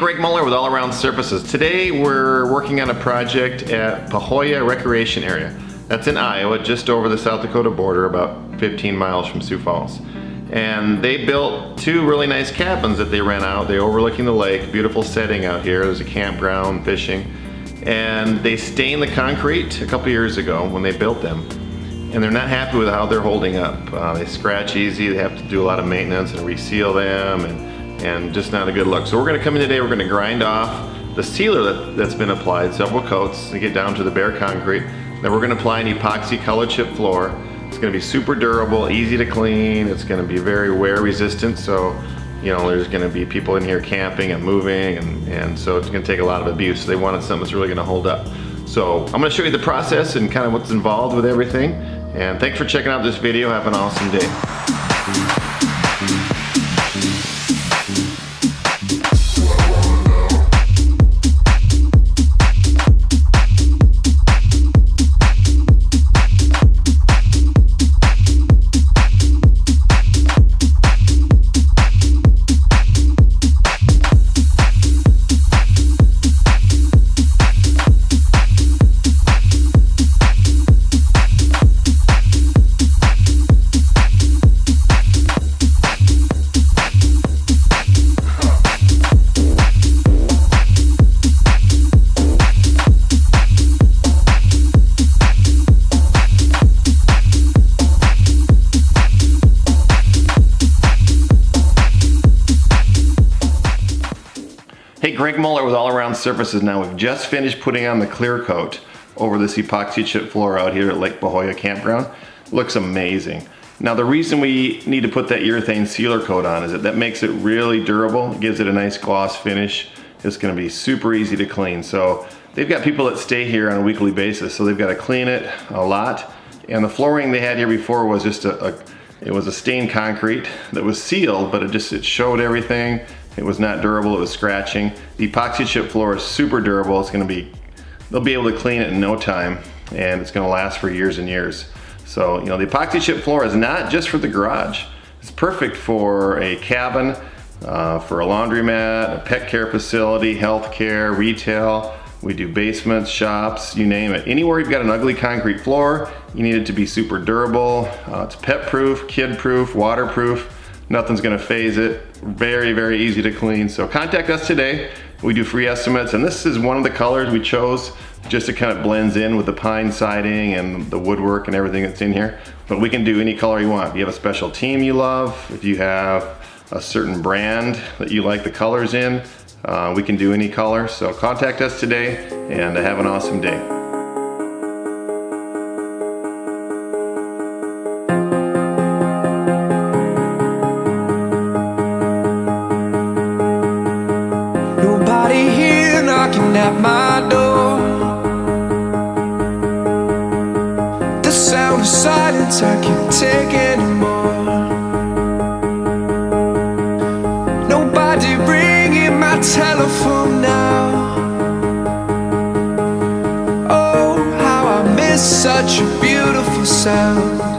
Greg Muller with All Around Surfaces. Today we're working on a project at Pahoja Recreation area. That's in Iowa, just over the South Dakota border, about 15 miles from Sioux Falls. And they built two really nice cabins that they rent out. They're overlooking the lake, beautiful setting out here. There's a campground, fishing. And they stained the concrete a couple years ago when they built them. And they're not happy with how they're holding up. They scratch easy, they have to do a lot of maintenance and reseal them, and just not a good look. So we're gonna come in today, we're gonna grind off the sealer that's been applied, several coats, to get down to the bare concrete. Then we're gonna apply an epoxy color chip floor. It's gonna be super durable, easy to clean. It's gonna be very wear resistant, so there's gonna be people in here camping and moving, and so it's gonna take a lot of abuse. So they wanted something that's really gonna hold up. So I'm gonna show you the process and kind of what's involved with everything. And thanks for checking out this video. Have an awesome day. Hey, Greg Muller with All Around Surfaces. Now we've just finished putting on the clear coat over this epoxy chip floor out here at Lake Pahoja Campground. Looks amazing. Now the reason we need to put that urethane sealer coat on is that makes it really durable. It gives it a nice gloss finish. It's gonna be super easy to clean. So they've got people that stay here on a weekly basis, so they've got to clean it a lot. And the flooring they had here before was just it was a stained concrete that was sealed, but it showed everything. It was not durable, it was scratching. The epoxy chip floor is super durable. They'll be able to clean it in no time, and it's gonna last for years and years. So, the epoxy chip floor is not just for the garage. It's perfect for a cabin, for a laundromat, a pet care facility, healthcare, retail. We do basements, shops, you name it. Anywhere you've got an ugly concrete floor, you need it to be super durable. It's pet proof, kid proof, waterproof. Nothing's gonna phase it. Very, very easy to clean. So contact us today. We do free estimates, and this is one of the colors we chose just to kind of blends in with the pine siding and the woodwork and everything that's in here. But we can do any color you want. If you have a special team you love, if you have a certain brand that you like the colors in, we can do any color. So contact us today, and have an awesome day. Nobody here knocking at my door. The sound of silence I can't take anymore. Nobody ringing my telephone now. Oh, how I miss such a beautiful sound.